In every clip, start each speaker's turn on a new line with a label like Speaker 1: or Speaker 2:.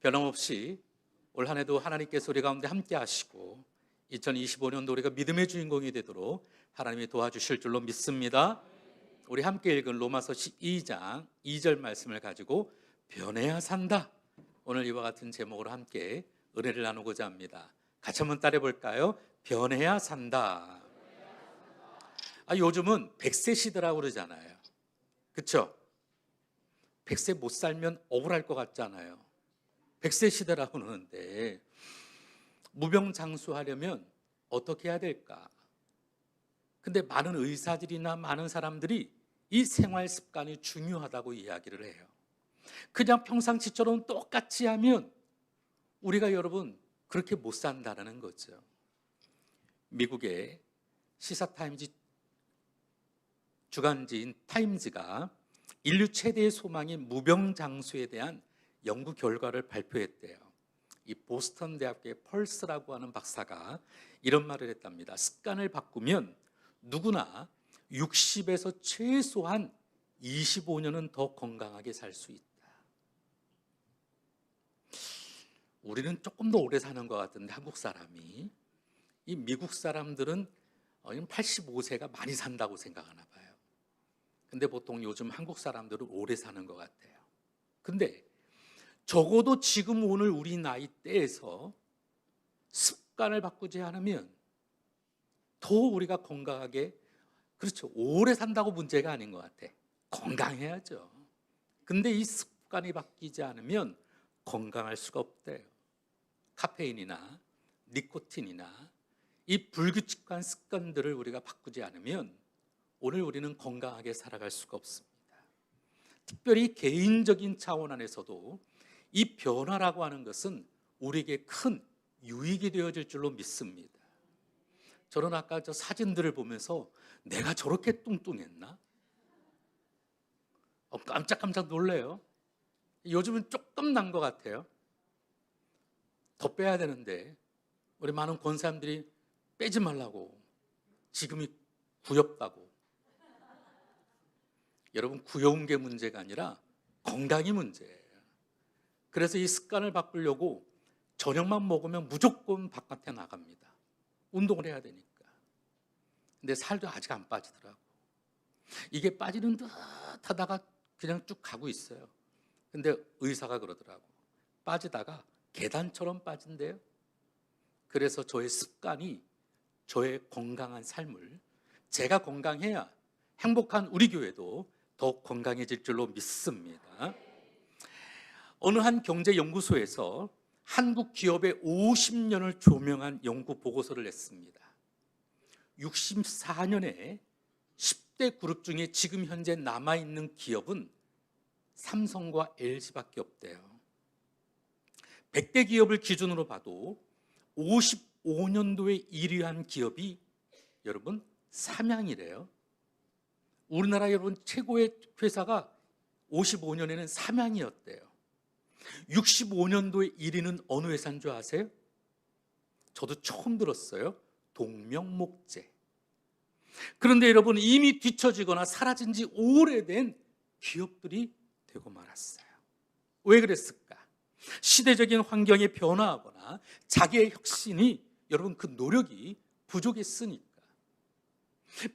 Speaker 1: 변함없이 올 한 해도 하나님께서 우리 가운데 함께 하시고 2025년도 우리가 믿음의 주인공이 되도록 하나님이 도와주실 줄로 믿습니다. 우리 함께 읽은 로마서 12장 2절 말씀을 가지고 변해야 산다, 오늘 이와 같은 제목으로 함께 은혜를 나누고자 합니다. 같이 한번 따라해 볼까요? 변해야 산다. 요즘은 100세 시대라고 그러잖아요. 그렇죠? 100세 못 살면 억울할 것 같잖아요. 100세 시대라고 그러는데 무병장수하려면 어떻게 해야 될까? 근데 많은 의사들이나 많은 사람들이 이 생활 습관이 중요하다고 이야기를 해요. 그냥 평상시처럼 똑같이 하면 우리가 여러분 그렇게 못 산다는 거죠. 미국의 시사타임즈 주간지인 타임즈가 인류 최대의 소망인 무병장수에 대한 연구 결과를 발표했대요. 이 보스턴 대학교의 펄스라고 하는 박사가 이런 말을 했답니다. 습관을 바꾸면 누구나 60에서 최소한 25년은 더 건강하게 살 수 있다. 우리는 조금 더 오래 사는 것 같은데 한국 사람이, 이 미국 사람들은 85세가 많이 산다고 생각하나 봐요. 근데 보통 요즘 한국 사람들은 오래 사는 것 같아요. 근데 적어도 지금 오늘 우리 나이대에서 습관을 바꾸지 않으면 더 우리가 건강하게, 그렇죠, 오래 산다고 문제가 아닌 것 같아. 건강해야죠. 근데 이 습관이 바뀌지 않으면 건강할 수가 없대요. 카페인이나 니코틴이나 이 불규칙한 습관들을 우리가 바꾸지 않으면 오늘 우리는 건강하게 살아갈 수가 없습니다. 특별히 개인적인 차원 안에서도 이 변화라고 하는 것은 우리에게 큰 유익이 되어질 줄로 믿습니다. 저는 아까 저 사진들을 보면서 내가 저렇게 뚱뚱했나? 깜짝깜짝 놀래요. 요즘은 조금 난 것 같아요. 더 빼야 되는데 우리 많은 권사님들이 빼지 말라고, 지금이 구엽다고. 여러분, 구여운 게 문제가 아니라 건강이 문제예요. 그래서 이 습관을 바꾸려고 저녁만 먹으면 무조건 바깥에 나갑니다. 운동을 해야 되니까. 근데 살도 아직 안 빠지더라고. 이게 빠지는 듯 하다가 그냥 쭉 가고 있어요. 근데 의사가 그러더라고. 빠지다가 계단처럼 빠진대요. 그래서 저의 습관이 저의 건강한 삶을, 제가 건강해야 행복한 우리 교회도 더 건강해질 줄로 믿습니다. 어느 한 경제연구소에서 한국 기업의 50년을 조명한 연구 보고서를 냈습니다. 64년에 10대 그룹 중에 지금 현재 남아있는 기업은 삼성과 LG밖에 없대요. 100대 기업을 기준으로 봐도 55년도에 1위한 기업이 여러분 삼양이래요. 우리나라 여러분 최고의 회사가 55년에는 삼양이었대요. 65년도에 1위는 어느 회사인 줄 아세요? 저도 처음 들었어요. 동명목재. 그런데 여러분, 이미 뒤처지거나 사라진 지 오래된 기업들이 되고 말았어요. 왜 그랬을까? 시대적인 환경에 변화하거나 자기의 혁신이, 여러분 그 노력이 부족했으니까.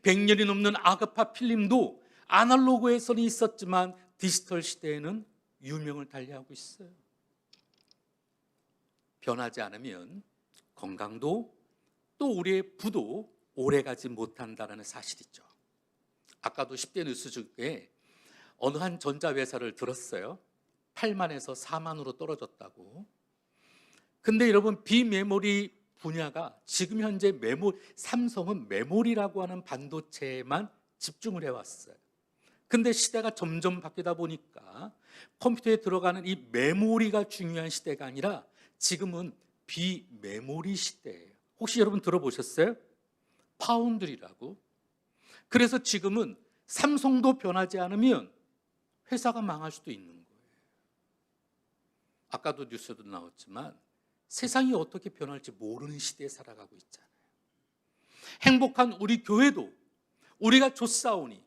Speaker 1: 100년이 넘는 아그파 필름도 아날로그에서는 있었지만 디지털 시대에는 유명을 달리하고 있어요. 변하지 않으면 건강도 또 우리의 부도 오래가지 못한다는 사실이죠. 아까도 10대 뉴스 중에 어느 한 전자회사를 들었어요. 8만에서 4만으로 떨어졌다고. 근데 여러분, 비메모리 분야가 지금 현재 삼성은 메모리라고 하는 반도체에만 집중을 해왔어요. 근데 시대가 점점 바뀌다 보니까 컴퓨터에 들어가는 이 메모리가 중요한 시대가 아니라 지금은 비메모리 시대예요. 혹시 여러분 들어보셨어요? 파운드리라고. 그래서 지금은 삼성도 변하지 않으면 회사가 망할 수도 있는 거예요. 아까도 뉴스도 나왔지만 세상이 어떻게 변할지 모르는 시대에 살아가고 있잖아요. 행복한 우리 교회도 우리가 좁사오니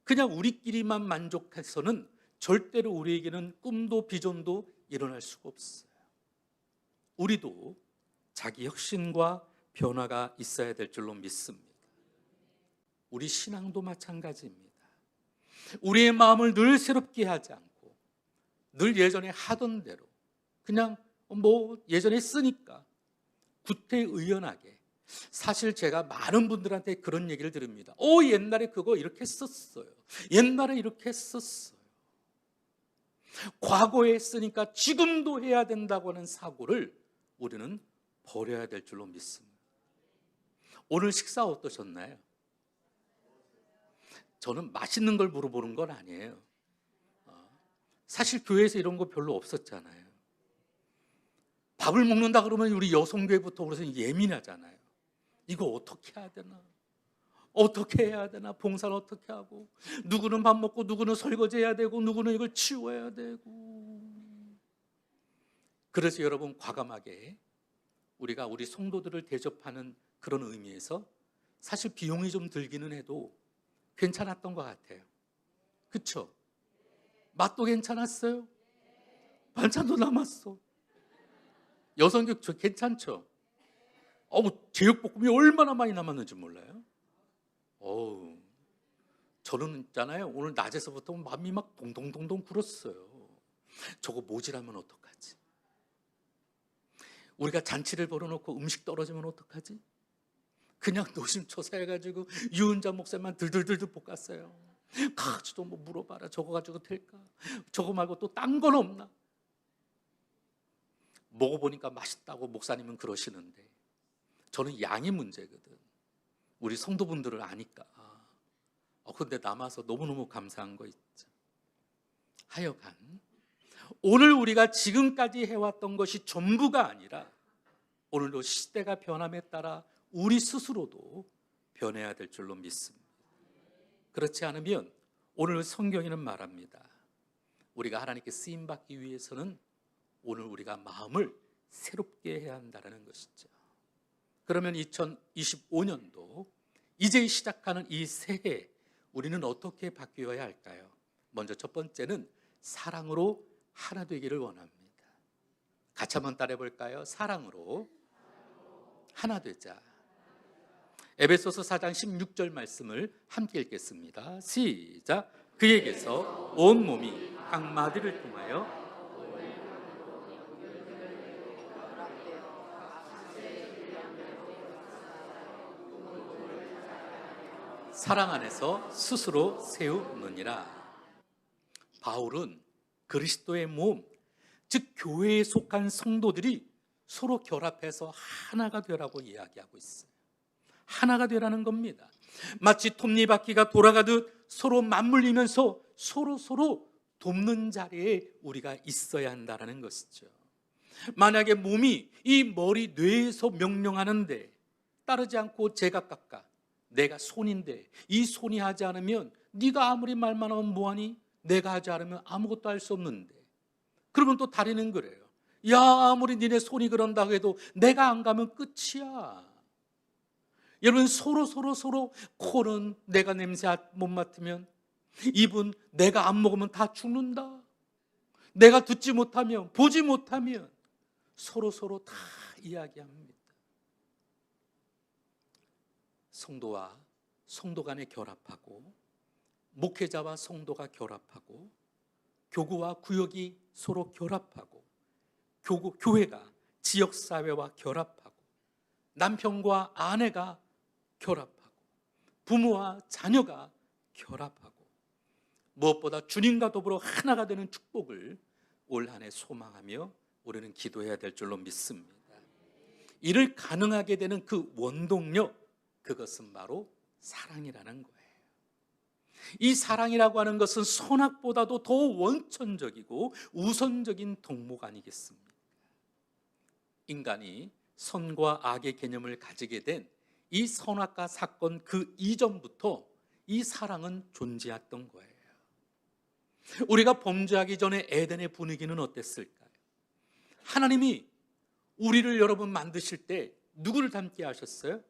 Speaker 1: 그냥 우리끼리만 만족해서는 절대로 우리에게는 꿈도 비전도 일어날 수가 없어요. 우리도 자기 혁신과 변화가 있어야 될 줄로 믿습니다. 우리 신앙도 마찬가지입니다. 우리의 마음을 늘 새롭게 하지 않고 늘 예전에 하던 대로 그냥 예전에 쓰니까 구태의연하게, 사실 제가 많은 분들한테 그런 얘기를 들읍니다. 옛날에 그거 이렇게 썼어요. 옛날에 이렇게 썼어요. 과거에 했으니까 지금도 해야 된다고 하는 사고를 우리는 버려야 될 줄로 믿습니다. 오늘 식사 어떠셨나요? 저는 맛있는 걸 물어보는 건 아니에요. 사실 교회에서 이런 거 별로 없었잖아요. 밥을 먹는다 그러면 우리 여성교회부터 그래서 예민하잖아요. 이거 어떻게 해야 되나? 어떻게 해야 되나? 봉사를 어떻게 하고, 누구는 밥 먹고 누구는 설거지 해야 되고 누구는 이걸 치워야 되고. 그래서 여러분, 과감하게 우리가 우리 성도들을 대접하는 그런 의미에서 사실 비용이 좀 들기는 해도 괜찮았던 것 같아요. 그렇죠? 맛도 괜찮았어요. 반찬도 남았어. 여성교 괜찮죠? 제육볶음이 얼마나 많이 남았는지 몰라요? 저는 있잖아요, 오늘 낮에서부터 마음이 막 동동동동 굴었어요. 저거 모자라면 어떡하지? 우리가 잔치를 벌여놓고 음식 떨어지면 어떡하지? 그냥 노심초사해가지고 유은자 목사만 들들들들 볶았어요. 가지도 물어봐라. 저거 가지고 될까? 저거 말고 또 딴 건 없나? 먹어보니까 맛있다고 목사님은 그러시는데 저는 양이 문제거든. 우리 성도분들을 아니까. 근데 남아서 너무너무 감사한 거 있죠. 하여간 오늘 우리가 지금까지 해왔던 것이 전부가 아니라 오늘도 시대가 변함에 따라 우리 스스로도 변해야 될 줄로 믿습니다. 그렇지 않으면 오늘 성경에는 말합니다. 우리가 하나님께 쓰임받기 위해서는 오늘 우리가 마음을 새롭게 해야 한다는 것이죠. 그러면 2025년도 이제 시작하는 이 새해 우리는 어떻게 바뀌어야 할까요? 먼저 첫 번째는 사랑으로 하나 되기를 원합니다. 같이 한번 따라해 볼까요? 사랑으로 하나 되자. 에베소서 4장 16절 말씀을 함께 읽겠습니다. 시작. 그에게서 온 몸이 각 마디를 통하여 사랑 안에서 스스로 세우느니라. 바울은 그리스도의 몸, 즉 교회에 속한 성도들이 서로 결합해서 하나가 되라고 이야기하고 있어요. 하나가 되라는 겁니다. 마치 톱니바퀴가 돌아가듯 서로 맞물리면서 서로 돕는 자리에 우리가 있어야 한다는 것이죠. 만약에 몸이 이 머리 뇌에서 명령하는데 따르지 않고 제각각각, 내가 손인데 이 손이 하지 않으면 네가 아무리 말만 하면 뭐하니? 내가 하지 않으면 아무것도 할 수 없는데. 그러면 또 다리는 그래요. 야, 아무리 니네 손이 그런다고 해도 내가 안 가면 끝이야. 여러분, 서로 코는 내가 냄새 못 맡으면, 입은 내가 안 먹으면 다 죽는다. 내가 듣지 못하면, 보지 못하면 서로 다 이야기합니다. 성도와 성도 간에 결합하고, 목회자와 성도가 결합하고, 교구와 구역이 서로 결합하고, 교회가 지역사회와 결합하고, 남편과 아내가 결합하고, 부모와 자녀가 결합하고, 무엇보다 주님과 더불어 하나가 되는 축복을 올 한 해 소망하며 우리는 기도해야 될 줄로 믿습니다. 이를 가능하게 되는 그 원동력, 그것은 바로 사랑이라는 거예요. 이 사랑이라고 하는 것은 선악보다도 더 원천적이고 우선적인 덕목 아니겠습니까? 인간이 선과 악의 개념을 가지게 된 이 선악과 사건 그 이전부터 이 사랑은 존재했던 거예요. 우리가 범죄하기 전에 에덴의 분위기는 어땠을까요? 하나님이 우리를 여러분 만드실 때 누구를 닮게 하셨어요?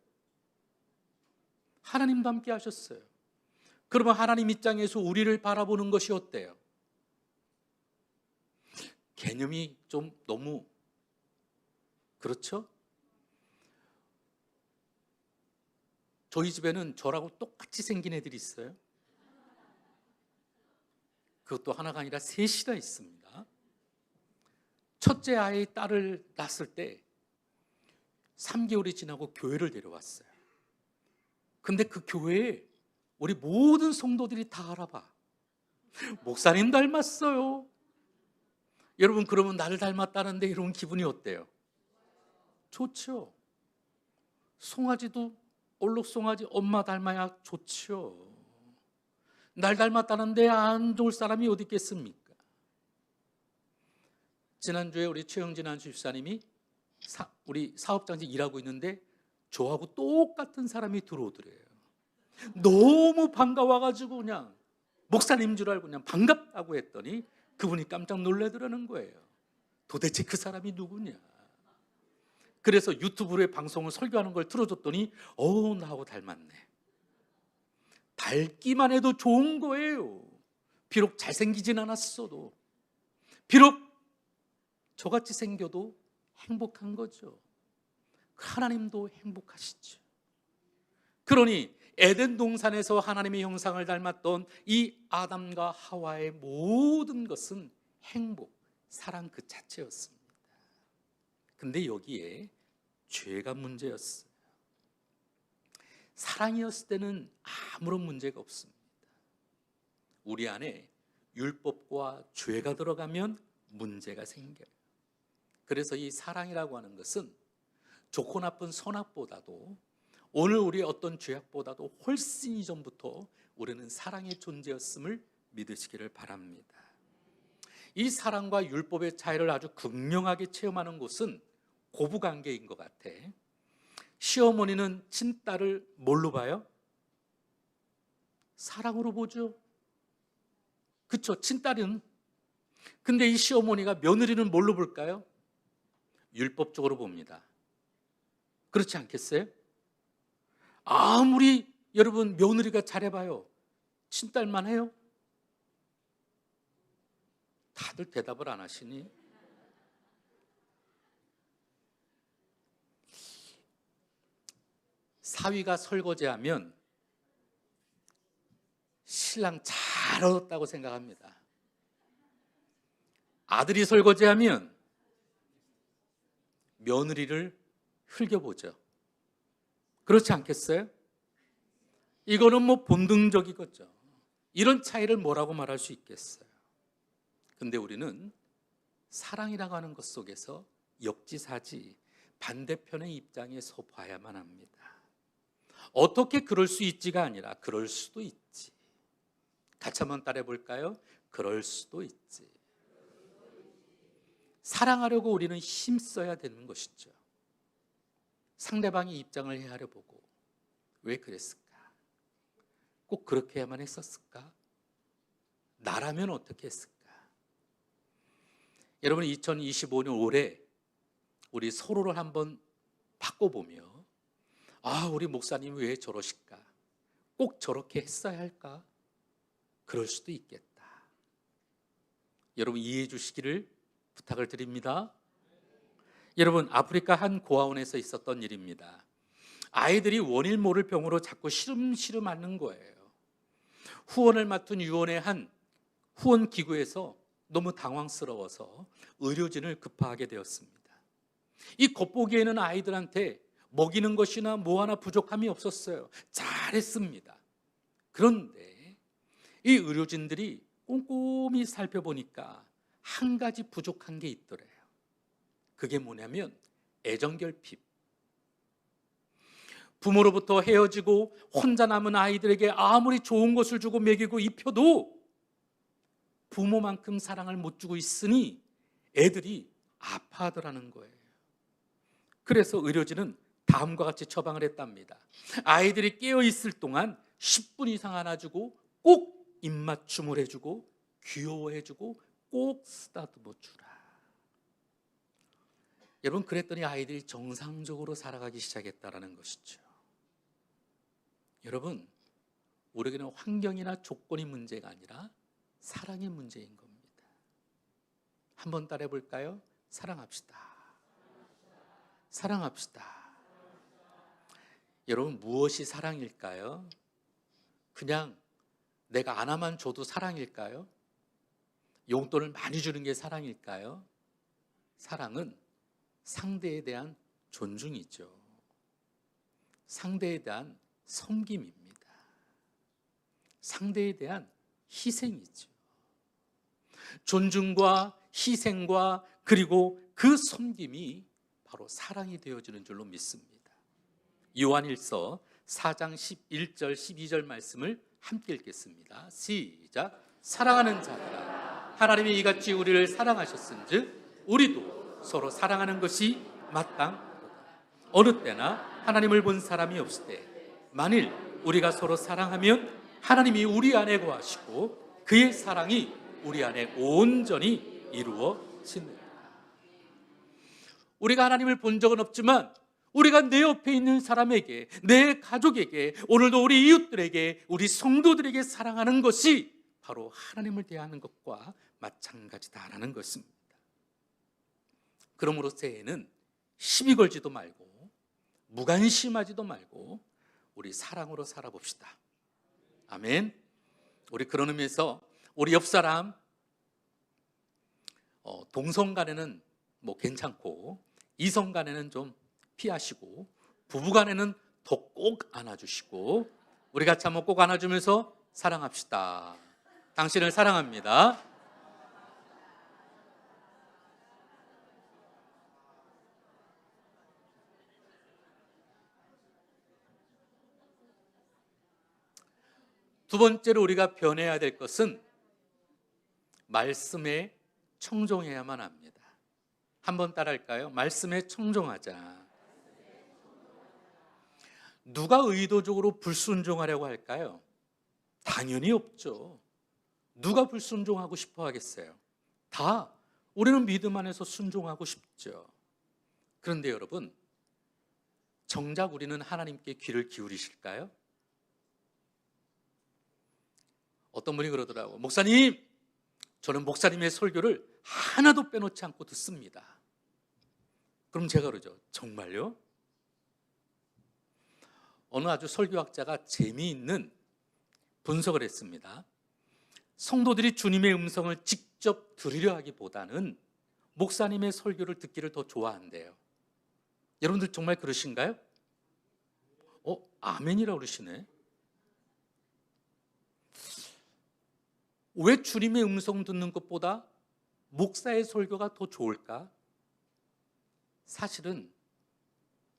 Speaker 1: 하나님 닮게 하셨어요. 그러면 하나님 입장에서 우리를 바라보는 것이 어때요? 개념이 좀 너무 그렇죠? 저희 집에는 저라고 똑같이 생긴 애들이 있어요. 그것도 하나가 아니라 셋이나 있습니다. 첫째 아이 딸을 낳았을 때 3개월이 지나고 교회를 데려왔어요. 근데 그 교회에 우리 모든 성도들이 다 알아봐. 목사님 닮았어요. 여러분, 그러면 나를 닮았다는데 여러분 기분이 어때요? 좋죠. 송아지도 얼룩송아지 엄마 닮아야 좋죠. 날 닮았다는데 안 좋을 사람이 어디 있겠습니까? 지난주에 우리 최영진 안수집사님이 우리 사업장에서 일하고 있는데 저하고 똑같은 사람이 들어오더래요. 너무 반가워가지고 그냥 목사님 줄 알고 그냥 반갑다고 했더니 그분이 깜짝 놀라더라는 거예요. 도대체 그 사람이 누구냐. 그래서 유튜브에 방송을 설교하는 걸 틀어줬더니 나하고 닮았네. 닮기만 해도 좋은 거예요. 비록 잘생기진 않았어도, 비록 저같이 생겨도 행복한 거죠. 하나님도 행복하시죠. 그러니 에덴 동산에서 하나님의 형상을 닮았던 이 아담과 하와의 모든 것은 행복, 사랑 그 자체였습니다. 근데 여기에 죄가 문제였어요. 사랑이었을 때는 아무런 문제가 없습니다. 우리 안에 율법과 죄가 들어가면 문제가 생겨요. 그래서 이 사랑이라고 하는 것은 좋고 나쁜 선악보다도, 오늘 우리의 어떤 죄악보다도 훨씬 이전부터 우리는 사랑의 존재였음을 믿으시기를 바랍니다. 이 사랑과 율법의 차이를 아주 극명하게 체험하는 곳은 고부관계인 것 같아. 시어머니는 친딸을 뭘로 봐요? 사랑으로 보죠. 그렇죠, 친딸은. 근데 이 시어머니가 며느리는 뭘로 볼까요? 율법적으로 봅니다. 그렇지 않겠어요? 아무리 여러분 며느리가 잘해봐요, 친딸만 해요? 다들 대답을 안 하시니? 사위가 설거지하면 신랑 잘 얻었다고 생각합니다. 아들이 설거지하면 며느리를 흘겨보죠. 그렇지 않겠어요? 이거는 뭐 본능적이겠죠. 이런 차이를 뭐라고 말할 수 있겠어요? 근데 우리는 사랑이라고 하는 것 속에서 역지사지 반대편의 입장에 서 봐야만 합니다. 어떻게 그럴 수 있지가 아니라 그럴 수도 있지. 같이 한번 따라해 볼까요? 그럴 수도 있지. 사랑하려고 우리는 힘써야 되는 것이죠. 상대방의 입장을 헤아려 보고 왜 그랬을까? 꼭 그렇게 해야만 했었을까? 나라면 어떻게 했을까? 여러분, 2025년 올해 우리 서로를 한번 바꿔보며, 우리 목사님 왜 저러실까? 꼭 저렇게 했어야 할까? 그럴 수도 있겠다. 여러분, 이해해 주시기를 부탁을 드립니다. 여러분, 아프리카 한 고아원에서 있었던 일입니다. 아이들이 원일 모를 병으로 자꾸 시름시름 앓는 거예요. 후원을 맡은 유원의 한 후원 기구에서 너무 당황스러워서 의료진을 급파하게 되었습니다. 이 겉보기에는 아이들한테 먹이는 것이나 뭐 하나 부족함이 없었어요. 잘했습니다. 그런데 이 의료진들이 꼼꼼히 살펴보니까 한 가지 부족한 게 있더래요. 그게 뭐냐면 애정결핍. 부모로부터 헤어지고 혼자 남은 아이들에게 아무리 좋은 것을 주고 먹이고 입혀도 부모만큼 사랑을 못 주고 있으니 애들이 아파하더라는 거예요. 그래서 의료진은 다음과 같이 처방을 했답니다. 아이들이 깨어있을 동안 10분 이상 안아주고 꼭 입맞춤을 해주고 귀여워해주고 꼭 쓰다듬어 주라. 여러분, 그랬더니 아이들이 정상적으로 살아가기 시작했다는 것이죠. 여러분, 우리에게는 환경이나 조건이 문제가 아니라 사랑의 문제인 겁니다. 한번 따라해 볼까요? 사랑합시다. 사랑합시다. 여러분, 무엇이 사랑일까요? 그냥 내가 하나만 줘도 사랑일까요? 용돈을 많이 주는 게 사랑일까요? 사랑은 상대에 대한 존중이죠. 상대에 대한 섬김입니다. 상대에 대한 희생이죠. 존중과 희생과 그리고 그 섬김이 바로 사랑이 되어지는 줄로 믿습니다. 요한일서 4장 11절 12절 말씀을 함께 읽겠습니다. 시작. 사랑하는 자들아, 하나님이 이같이 우리를 사랑하셨은즉 우리도 서로 사랑하는 것이 마땅하도다. 어느 때나 하나님을 본 사람이 없을 때 만일 우리가 서로 사랑하면 하나님이 우리 안에 거하시고 그의 사랑이 우리 안에 온전히 이루어집니다. 우리가 하나님을 본 적은 없지만 우리가 내 옆에 있는 사람에게, 내 가족에게, 오늘도 우리 이웃들에게, 우리 성도들에게 사랑하는 것이 바로 하나님을 대하는 것과 마찬가지다라는 것입니다. 그러므로 새해에는 시비 걸지도 말고 무관심하지도 말고 우리 사랑으로 살아봅시다. 아멘. 우리 그런 의미에서 우리 옆 사람 동성 간에는 뭐 괜찮고 이성 간에는 좀 피하시고 부부 간에는 더 꼭 안아주시고 우리 같이 한번 꼭 안아주면서 사랑합시다. 당신을 사랑합니다. 두 번째로 우리가 변해야 될 것은 말씀에 청종해야만 합니다. 한번 따라할까요? 말씀에 청종하자. 누가 의도적으로 불순종하려고 할까요? 당연히 없죠. 누가 불순종하고 싶어 하겠어요? 다 우리는 믿음 안에서 순종하고 싶죠. 그런데 여러분, 정작 우리는 하나님께 귀를 기울이실까요? 어떤 분이 그러더라고요. 목사님, 저는 목사님의 설교를 하나도 빼놓지 않고 듣습니다. 그럼 제가 그러죠. 정말요? 어느 아주 설교학자가 재미있는 분석을 했습니다. 성도들이 주님의 음성을 직접 들으려 하기보다는 목사님의 설교를 듣기를 더 좋아한대요. 여러분들 정말 그러신가요? 아멘이라고 그러시네. 왜 주님의 음성 듣는 것보다 목사의 설교가 더 좋을까? 사실은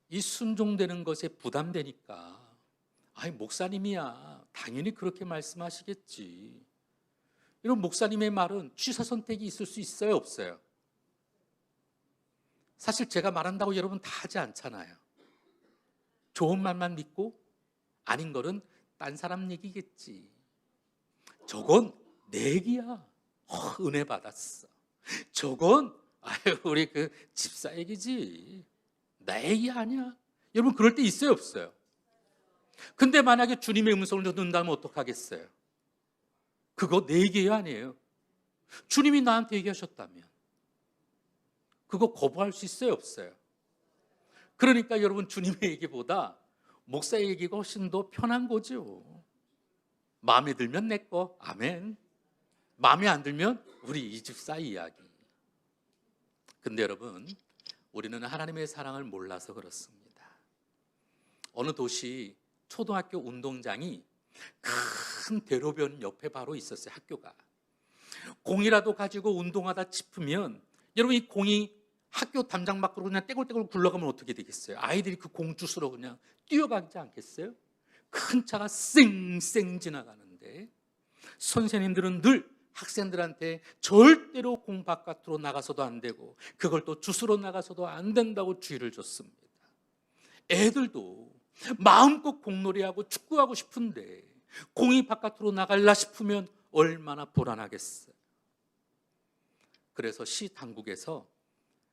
Speaker 1: 이 순종되는 것에 부담되니까 목사님이야 당연히 그렇게 말씀하시겠지. 이런 목사님의 말은 취사 선택이 있을 수 있어요, 없어요? 사실 제가 말한다고 여러분 다 하지 않잖아요. 좋은 말만 믿고 아닌 거는 딴 사람 얘기겠지. 저건 내 얘기야. 은혜 받았어. 저건 우리 그 집사 얘기지. 내 얘기 아니야. 여러분 그럴 때 있어요, 없어요? 근데 만약에 주님의 음성을 듣는다면 어떡하겠어요? 그거 내 얘기예요, 아니에요? 주님이 나한테 얘기하셨다면 그거 거부할 수 있어요, 없어요? 그러니까 여러분 주님의 얘기보다 목사의 얘기가 훨씬 더 편한 거죠. 마음에 들면 내 거, 아멘. 마음에 안 들면 우리 이 집사 이야기. 근데 여러분, 우리는 하나님의 사랑을 몰라서 그렇습니다. 어느 도시 초등학교 운동장이 큰 대로변 옆에 바로 있었어요. 학교가. 공이라도 가지고 운동하다 짚으면 여러분 이 공이 학교 담장 밖으로 그냥 떼굴떼굴 굴러가면 어떻게 되겠어요? 아이들이 그 공 주스러 그냥 뛰어가지 않겠어요? 큰 차가 쌩쌩 지나가는데 선생님들은 늘 학생들한테 절대로 공 바깥으로 나가서도 안 되고 그걸 또 주스러 나가서도 안 된다고 주의를 줬습니다. 애들도 마음껏 공놀이하고 축구하고 싶은데 공이 바깥으로 나갈라 싶으면 얼마나 불안하겠어요. 그래서 시 당국에서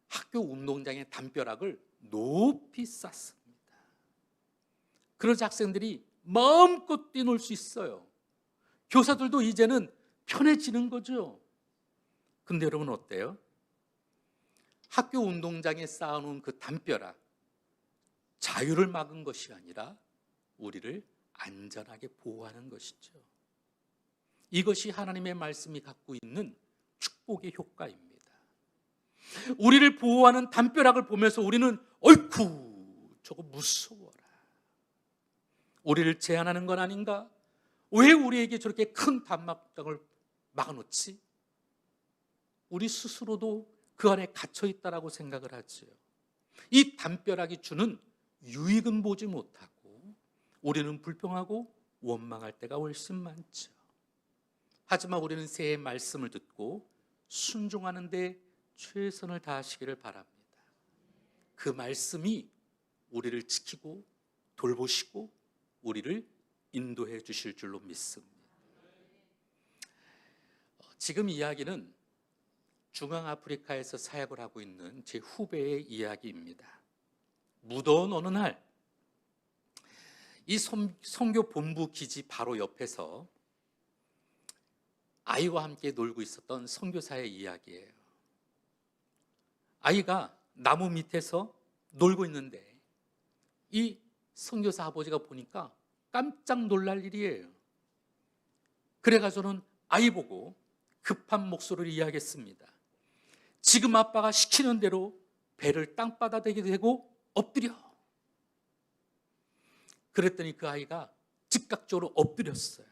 Speaker 1: 학교 운동장의 담벼락을 높이 쌌습니다. 그러자 학생들이 마음껏 뛰놀 수 있어요. 교사들도 이제는 편해지는 거죠. 근데 여러분 어때요? 학교 운동장에 쌓아놓은 그 담벼락, 자유를 막은 것이 아니라 우리를 안전하게 보호하는 것이죠. 이것이 하나님의 말씀이 갖고 있는 축복의 효과입니다. 우리를 보호하는 담벼락을 보면서 우리는 어이쿠 저거 무서워라. 우리를 제한하는 건 아닌가? 왜 우리에게 저렇게 큰 담벼락을 막아놓지? 우리 스스로도 그 안에 갇혀 있다라고 생각을 하지요. 이 담벼락이 주는 유익은 보지 못하고 우리는 불평하고 원망할 때가 훨씬 많죠. 하지만 우리는 새의 말씀을 듣고 순종하는 데 최선을 다하시기를 바랍니다. 그 말씀이 우리를 지키고 돌보시고 우리를 인도해 주실 줄로 믿습니다. 지금 이야기는 중앙아프리카에서 사역을 하고 있는 제 후배의 이야기입니다. 무더운 어느 날 이 선교 본부 기지 바로 옆에서 아이와 함께 놀고 있었던 선교사의 이야기예요. 아이가 나무 밑에서 놀고 있는데 이 선교사 아버지가 보니까 깜짝 놀랄 일이에요. 그래가지고는 아이 보고 급한 목소리로 이야기했습니다. 지금 아빠가 시키는 대로 배를 땅바닥에 대고 엎드려. 그랬더니 그 아이가 즉각적으로 엎드렸어요.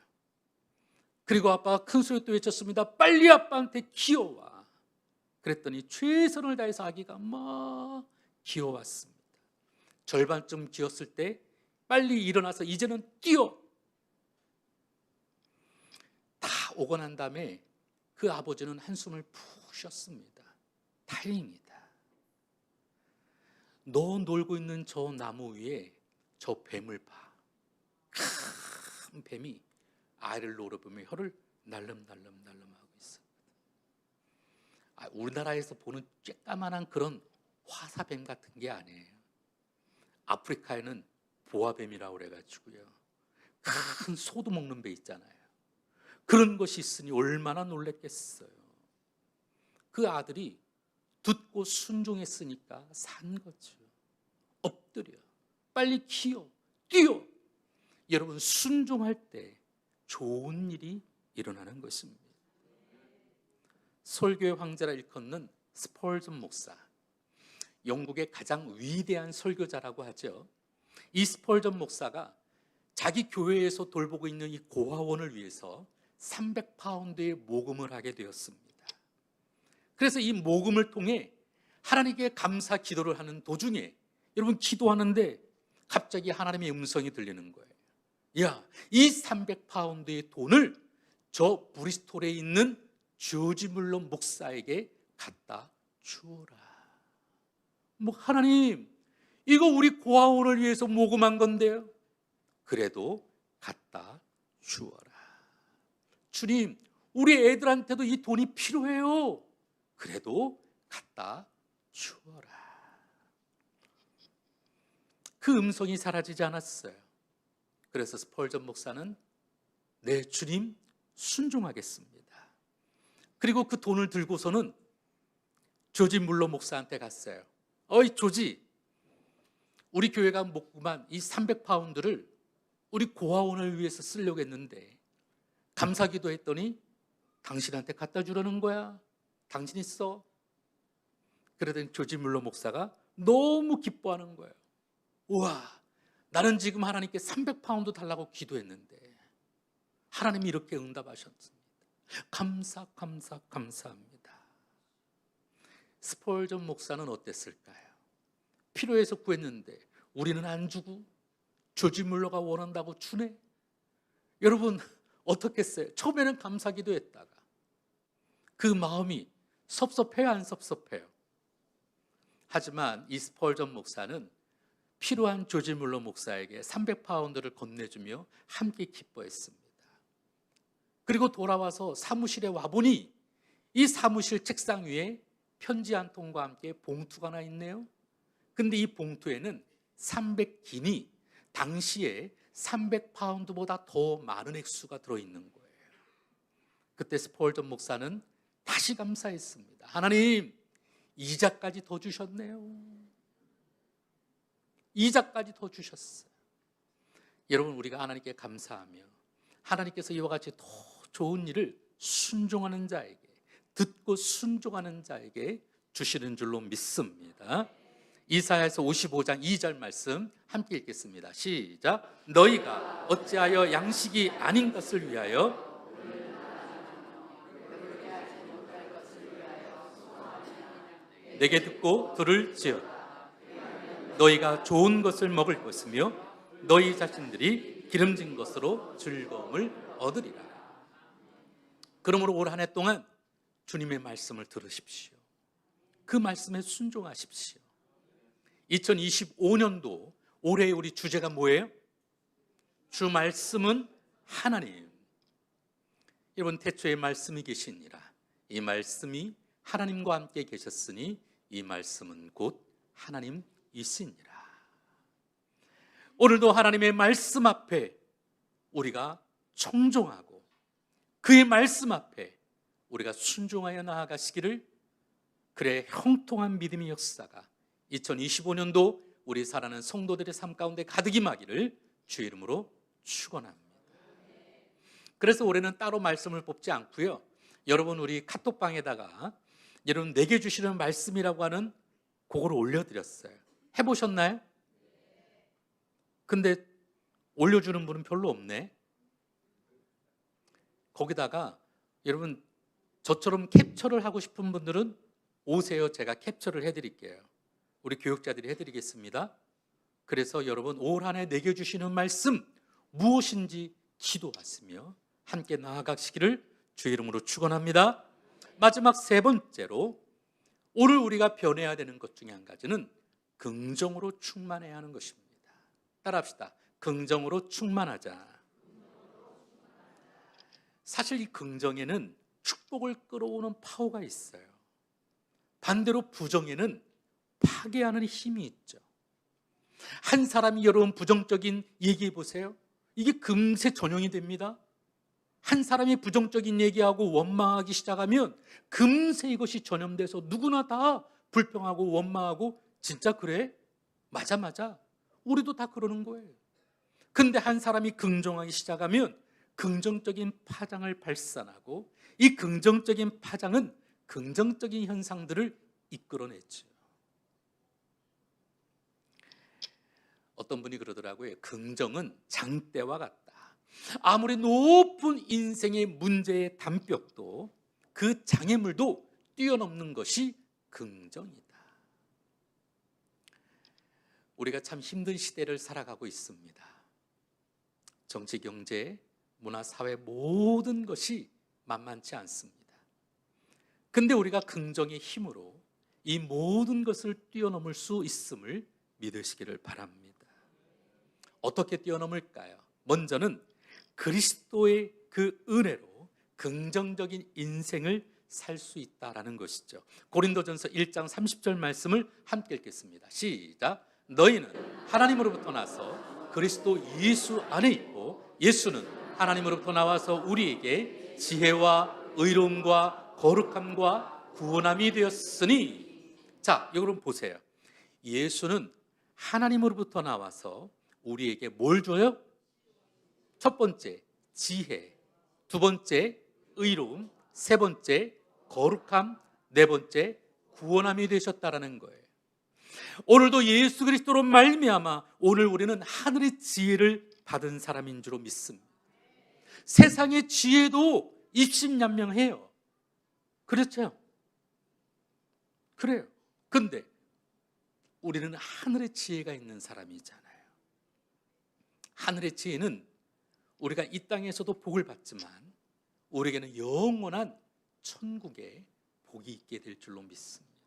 Speaker 1: 그리고 아빠가 큰 소리로 또 외쳤습니다. 빨리 아빠한테 기어와. 그랬더니 최선을 다해서 아기가 막 기어왔습니다. 절반쯤 기었을 때 빨리 일어나서 이제는 뛰어. 다 오고 난 다음에 그 아버지는 한숨을 푹 쉬었습니다. 다행이다. 너 놀고 있는 저 나무 위에 저 뱀을 봐. 큰 뱀이 아이를 노려보며 혀를 날름날름하고 있어요. 우리나라에서 보는 쬐까만한 그런 화사뱀 같은 게 아니에요. 아프리카에는 보아뱀이라고 그래가지고요. 큰 소도 먹는 배 있잖아요. 그런 것이 있으니 얼마나 놀랬겠어요. 그 아들이 듣고 순종했으니까 산 거죠. 엎드려. 빨리 기어. 뛰어. 여러분 순종할 때 좋은 일이 일어나는 것입니다. 설교의 황제라 일컫는 스펄전 목사, 영국의 가장 위대한 설교자라고 하죠. 이 스펄전 목사가 자기 교회에서 돌보고 있는 이 고아원을 위해서 300파운드의 모금을 하게 되었습니다. 그래서 이 모금을 통해 하나님께 감사 기도를 하는 도중에 여러분 기도하는데 갑자기 하나님의 음성이 들리는 거예요. 야, 이 300파운드의 돈을 저 브리스톨에 있는 조지 물러 목사에게 갖다 주어라. 하나님, 이거 우리 고아원을 위해서 모금한 건데요. 그래도 갖다 주어라. 주님, 우리 애들한테도 이 돈이 필요해요. 그래도 갖다 주어라. 그 음성이 사라지지 않았어요. 그래서 스펄전 목사는 네, 주님, 순종하겠습니다. 그리고 그 돈을 들고서는 조지 물러 목사한테 갔어요. 어이 조지, 우리 교회가 모금한 이 300파운드를 우리 고아원을 위해서 쓰려고 했는데 감사기도 했더니 당신한테 갖다 주려는 거야. 당신이 써. 그러더니 조지 물러 목사가 너무 기뻐하는 거예요. 우와, 나는 지금 하나님께 300파운드 달라고 기도했는데 하나님이 이렇게 응답하셨습니다. 감사합니다. 스펄전 목사는 어땠을까요? 필요해서 구했는데 우리는 안 주고 조지 물러가 원한다고 주네. 여러분 어떻겠어요? 처음에는 감사기도 했다가 그 마음이 섭섭해요, 안 섭섭해요? 하지만 이 스펄전 목사는 필요한 조지 물러 목사에게 300파운드를 건네주며 함께 기뻐했습니다. 그리고 돌아와서 사무실에 와보니 이 사무실 책상 위에 편지 한 통과 함께 봉투가 하나 있네요. 근데 이 봉투에는 300기니, 당시에 300파운드보다 더 많은 액수가 들어있는 거예요. 그때 스펄전 목사는 다시 감사했습니다. 하나님, 이자까지 더 주셨네요. 이자까지 더 주셨어요. 여러분, 우리가 하나님께 감사하며 하나님께서 이와 같이 더 좋은 일을 순종하는 자에게, 듣고 순종하는 자에게 주시는 줄로 믿습니다. 이사야서 55장 2절 말씀 함께 읽겠습니다. 시작. 너희가 어찌하여 양식이 아닌 것을 위하여 내게 듣고 들을지어다. 너희가 좋은 것을 먹을 것이며 너희 자신들이 기름진 것으로 즐거움을 얻으리라. 그러므로 올 한 해 동안 주님의 말씀을 들으십시오. 그 말씀에 순종하십시오. 2025년도 올해의 우리 주제가 뭐예요? 주 말씀은 하나님. 여러분, 태초에 말씀이 계시니라. 이 말씀이 하나님과 함께 계셨으니 이 말씀은 곧 하나님이시니라. 오늘도 하나님의 말씀 앞에 우리가 청종하고 그의 말씀 앞에 우리가 순종하여 나아가시기를, 그래 형통한 믿음의 역사가 2025년도 우리 살아가는 성도들의 삶 가운데 가득 임하기를 주의 이름으로 축원합니다. 그래서 올해는 따로 말씀을 뽑지 않고요, 여러분 우리 카톡방에다가 여러분 내게 주시는 말씀이라고 하는 그걸 올려드렸어요. 해보셨나요? 근데 올려주는 분은 별로 없네. 거기다가 여러분 저처럼 캡처를 하고 싶은 분들은 오세요. 제가 캡처를 해드릴게요. 우리 교육자들이 해드리겠습니다. 그래서 여러분 올 한 해 내게 주시는 말씀 무엇인지 기도하시며 함께 나아가시기를 주의 이름으로 축원합니다. 마지막 세 번째로 오늘 우리가 변해야 되는 것 중에 한 가지는 긍정으로 충만해야 하는 것입니다. 따라합시다. 긍정으로 충만하자. 사실 이 긍정에는 축복을 끌어오는 파워가 있어요. 반대로 부정에는 파괴하는 힘이 있죠. 한 사람이 여러분 부정적인 얘기해 보세요. 이게 금세 전용이 됩니다. 한 사람이 부정적인 얘기하고 원망하기 시작하면 금세 이것이 전염돼서 누구나 다 불평하고 원망하고, 진짜 그래? 맞아. 우리도 다 그러는 거예요. 근데 한 사람이 긍정하기 시작하면 긍정적인 파장을 발산하고 이 긍정적인 파장은 긍정적인 현상들을 이끌어냈죠. 어떤 분이 그러더라고요. 긍정은 장대와 같다. 아무리 높은 인생의 문제의 담벽도 그 장애물도 뛰어넘는 것이 긍정이다. 우리가 참 힘든 시대를 살아가고 있습니다. 정치, 경제, 문화, 사회 모든 것이 만만치 않습니다. 근데 우리가 긍정의 힘으로 이 모든 것을 뛰어넘을 수 있음을 믿으시기를 바랍니다. 어떻게 뛰어넘을까요? 먼저는 그리스도의 그 은혜로 긍정적인 인생을 살 수 있다라는 것이죠. 고린도전서 1장 30절 말씀을 함께 읽겠습니다. 시작. 너희는 하나님으로부터 나서 그리스도 예수 안에 있고 예수는 하나님으로부터 나와서 우리에게 지혜와 의로움과 거룩함과 구원함이 되었으니. 자, 여러분 보세요. 예수는 하나님으로부터 나와서 우리에게 뭘 줘요? 첫 번째 지혜, 두 번째 의로움, 세 번째 거룩함, 네 번째 구원함이 되셨다라는 거예요. 오늘도 예수 그리스도로 말미암아 오늘 우리는 하늘의 지혜를 받은 사람인 줄로 믿습니다. 세상의 지혜도 입신양명해요. 그렇죠? 그래요. 근데 우리는 하늘의 지혜가 있는 사람이잖아요. 하늘의 지혜는 우리가 이 땅에서도 복을 받지만 우리에게는 영원한 천국에 복이 있게 될 줄로 믿습니다.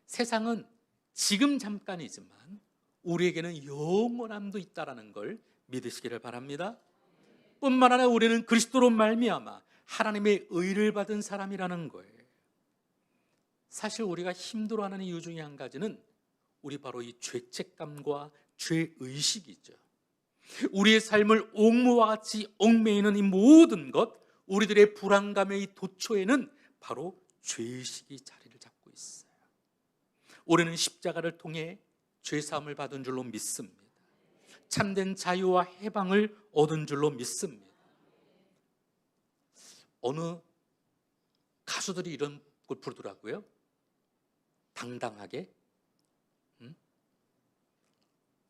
Speaker 1: 세상은 지금 잠깐이지만 우리에게는 영원함도 있다라는 걸 믿으시기를 바랍니다. 뿐만 아니라 우리는 그리스도로 말미암아 하나님의 의를 받은 사람이라는 거예요. 사실 우리가 힘들어하는 이유 중에 한 가지는 우리 바로 이 죄책감과 죄의식이죠. 우리의 삶을 옥무와 같이 얽매이는 이 모든 것, 우리들의 불안감의 이 도초에는 바로 죄의식이 자리를 잡고 있어요. 우리는 십자가를 통해 죄사함을 받은 줄로 믿습니다. 참된 자유와 해방을 얻은 줄로 믿습니다. 어느 가수들이 이런 걸 부르더라고요. 당당하게.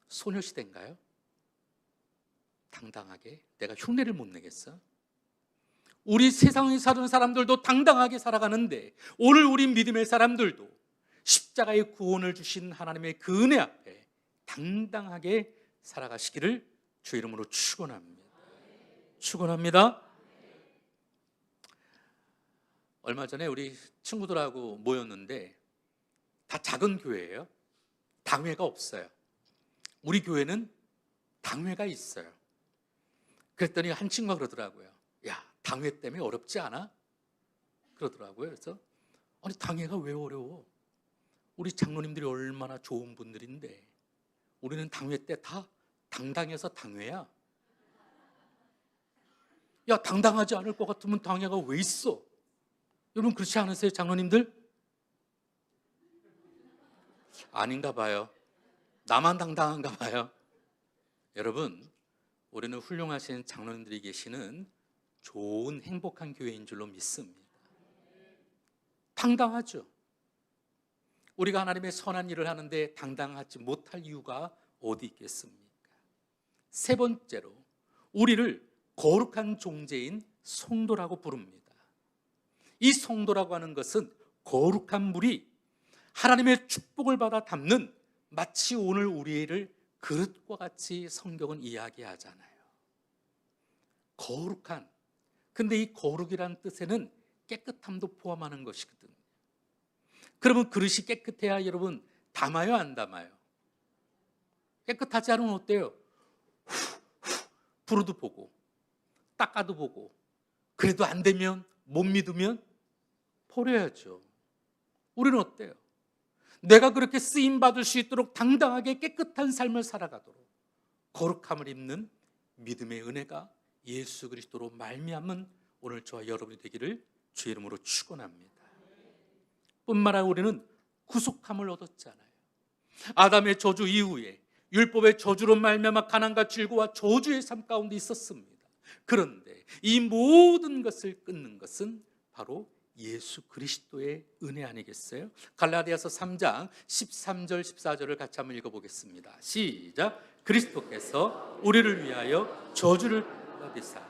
Speaker 1: 소녀시대인가요? 당당하게. 내가 흉내를 못 내겠어. 우리 세상에 사는 사람들도 당당하게 살아가는데 오늘 우리 믿음의 사람들도 십자가의 구원을 주신 하나님의 그 은혜 앞에 당당하게 살아가시기를 주 이름으로 축원합니다. 축원합니다. 얼마 전에 우리 친구들하고 모였는데 다 작은 교회예요. 당회가 없어요. 우리 교회는 당회가 있어요. 그랬더니 한 친구가 그러더라고요. 야, 당회 때문에 어렵지 않아? 그러더라고요. 그래서 아니, 당회가 왜 어려워? 우리 장로님들이 얼마나 좋은 분들인데 우리는 당회 때 다 당당해서 당회야. 야, 당당하지 않을 것 같으면 당회가 왜 있어? 여러분 그렇지 않으세요, 장로님들? 아닌가 봐요. 나만 당당한가 봐요. 여러분, 우리는 훌륭하신 장로님들이 계시는 좋은 행복한 교회인 줄로 믿습니다. 당당하죠. 우리가 하나님의 선한 일을 하는데 당당하지 못할 이유가 어디 있겠습니까? 세 번째로 우리를 거룩한 존재인 성도라고 부릅니다. 이 성도라고 하는 것은 거룩한 물이 하나님의 축복을 받아 담는 마치 오늘 우리를 그릇과 같이 성경은 이야기하잖아요. 거룩한. 근데 이 거룩이라는 뜻에는 깨끗함도 포함하는 것이거든요. 그러면 그릇이 깨끗해야 여러분 담아요, 안 담아요? 깨끗하지 않으면 어때요? 불어도 보고 닦아도 보고 그래도 안 되면 못 믿으면 버려야죠. 우리는 어때요? 내가 그렇게 쓰임받을 수 있도록 당당하게 깨끗한 삶을 살아가도록 거룩함을 입는 믿음의 은혜가 예수 그리스도로 말미암은 오늘 저와 여러분이 되기를 주의 이름으로 축원합니다. 뿐만 아니라 우리는 구속함을 얻었잖아요. 아담의 저주 이후에 율법의 저주로 말미암아 가난과 질고와 저주의 삶 가운데 있었습니다. 그런데 이 모든 것을 끊는 것은 바로 예수 그리스도의 은혜 아니겠어요? 갈라디아서 3장 13절 14절을 같이 한번 읽어보겠습니다. 시작. 그리스도께서 우리를 위하여 저주를 받으사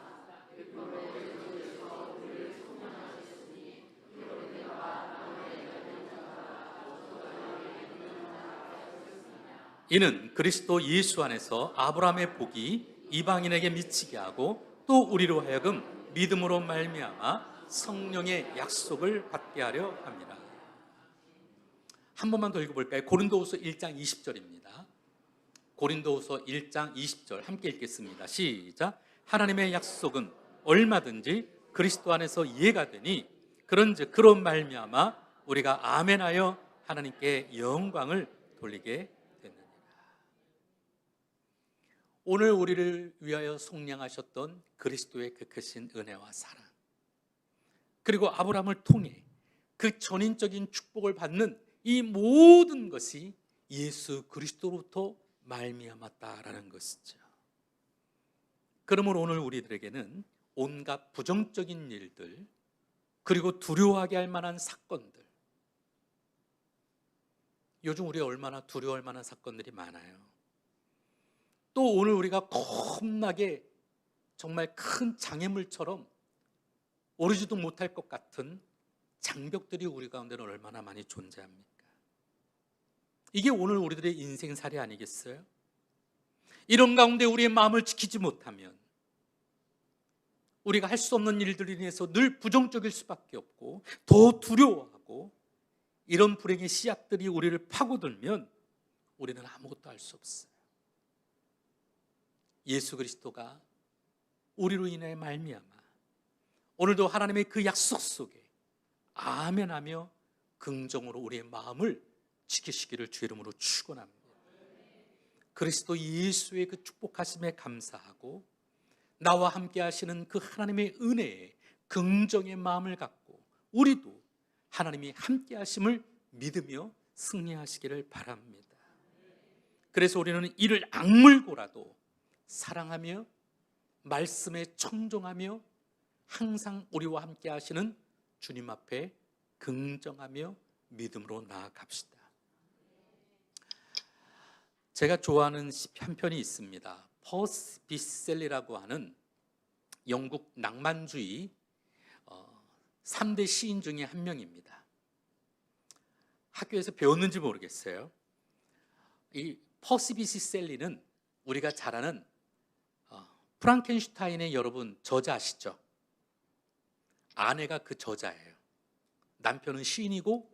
Speaker 1: 이는 그리스도 예수 안에서 아브라함의 복이 이방인에게 미치게 하고 또 우리로 하여금 믿음으로 말미암아 성령의 약속을 받게 하려 합니다. 한 번만 더 읽어볼까요? 고린도후서 1장 20절입니다. 고린도후서 1장 20절 함께 읽겠습니다. 시작. 하나님의 약속은 얼마든지 그리스도 안에서 이해가 되니 그런즉 그로 말미암아 우리가 아멘하여 하나님께 영광을 돌리게 됐느니라. 오늘 우리를 위하여 속량하셨던 그리스도의 그 크신 은혜와 사랑, 그리고 아브라함을 통해 그 전인적인 축복을 받는 이 모든 것이 예수 그리스도로부터 말미암았다라는 것이죠. 그러므로 오늘 우리들에게는 온갖 부정적인 일들, 그리고 두려워하게 할 만한 사건들, 요즘 우리가 얼마나 두려워할 만한 사건들이 많아요. 또 오늘 우리가 겁나게 정말 큰 장애물처럼 오르지도 못할 것 같은 장벽들이 우리 가운데는 얼마나 많이 존재합니까? 이게 오늘 우리들의 인생살이 아니겠어요? 이런 가운데 우리의 마음을 지키지 못하면 우리가 할 수 없는 일들로 인해서 늘 부정적일 수밖에 없고 더 두려워하고 이런 불행의 씨앗들이 우리를 파고들면 우리는 아무것도 할 수 없어요. 예수 그리스도가 우리로 인해 말미암아 오늘도 하나님의 그 약속 속에 아멘하며 긍정으로 우리의 마음을 지키시기를 주의 이름으로 축원합니다. 그리스도 예수의 그 축복하심에 감사하고 나와 함께 하시는 그 하나님의 은혜에 긍정의 마음을 갖고 우리도 하나님이 함께 하심을 믿으며 승리하시기를 바랍니다. 그래서 우리는 이를 악물고라도 사랑하며 말씀에 청종하며 항상 우리와 함께 하시는 주님 앞에 긍정하며 믿음으로 나아갑시다. 제가 좋아하는 한 편이 있습니다. 퍼시 비시 셀리라고 하는 영국 낭만주의 3대 시인 중에 한 명입니다. 학교에서 배웠는지 모르겠어요. 이 퍼시 비시 셀리는 우리가 잘 아는 프랑켄슈타인의 여러분 저자 아시죠? 아내가 그 저자예요. 남편은 시인이고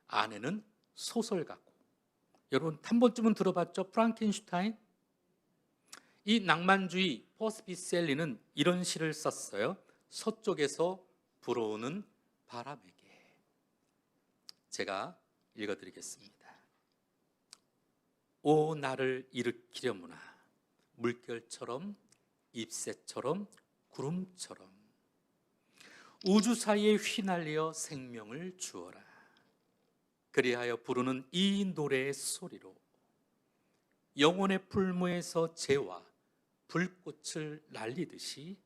Speaker 1: 아내는 소설가고. 여러분 한 번쯤은 들어봤죠? 프랑켄슈타인? 이 낭만주의 퍼시 비시 셀리는 이런 시를 썼어요. 서쪽에서 불어오는 바람에게. 제가 읽어드리겠습니다. 오 나를 일으키려무나 물결처럼 잎새처럼 구름처럼 우주 사이에 휘날려 생명을 주어라. 그리하여 부르는 이 노래의 소리로 영혼의 풀무에서 재와 불꽃을 날리듯이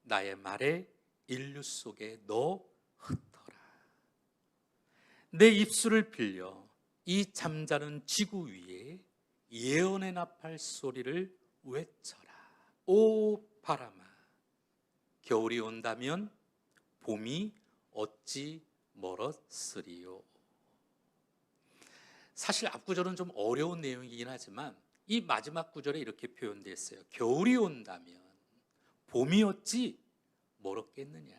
Speaker 1: 나의 말에 인류 속에 너 흩어라. 내 입술을 빌려 이 잠자는 지구 위에 예언의 나팔 소리를 외쳐라. 오 바람아, 겨울이 온다면 봄이 어찌 멀었으리요. 사실 앞구절은 좀 어려운 내용이긴 하지만 이 마지막 구절에 이렇게 표현되어 있어요. 겨울이 온다면 봄이 어찌 멀었겠느냐.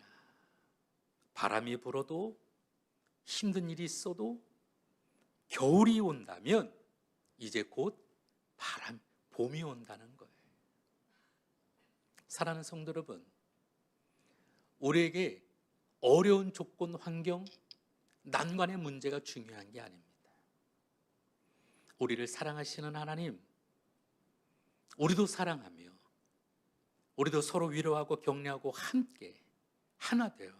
Speaker 1: 바람이 불어도 힘든 일이 있어도 겨울이 온다면 이제 곧 봄이 온다는 거예요. 사랑하는 성도 여러분, 우리에게 어려운 조건, 환경, 난관의 문제가 중요한 게 아닙니다. 우리를 사랑하시는 하나님, 우리도 사랑하며 우리도 서로 위로하고 격려하고 함께 하나 되어,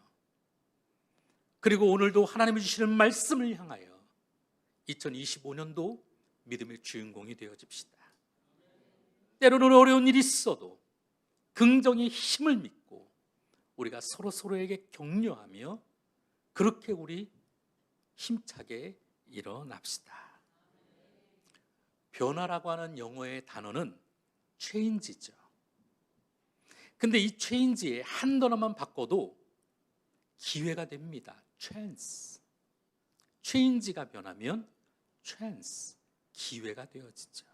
Speaker 1: 그리고 오늘도 하나님이 주시는 말씀을 향하여 2025년도 믿음의 주인공이 되어집시다. 때로는 어려운 일이 있어도 긍정의 힘을 믿고 우리가 서로에게 격려하며 그렇게 우리 힘차게 일어납시다. 변화라고 하는 영어의 단어는 change죠. 근데 이 change에 한 단어만 바꿔도 기회가 됩니다. chance. change가 변하면 chance, 기회가 되어지죠.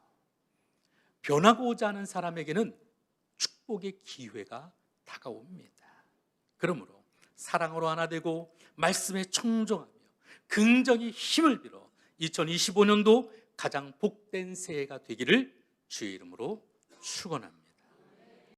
Speaker 1: 변하고자 하는 사람에게는 축복의 기회가 다가옵니다. 그러므로 사랑으로 하나 되고 말씀에 청종하며 긍정의 힘을 빌어 2025년도 가장 복된 새해가 되기를 주의 이름으로 축원합니다.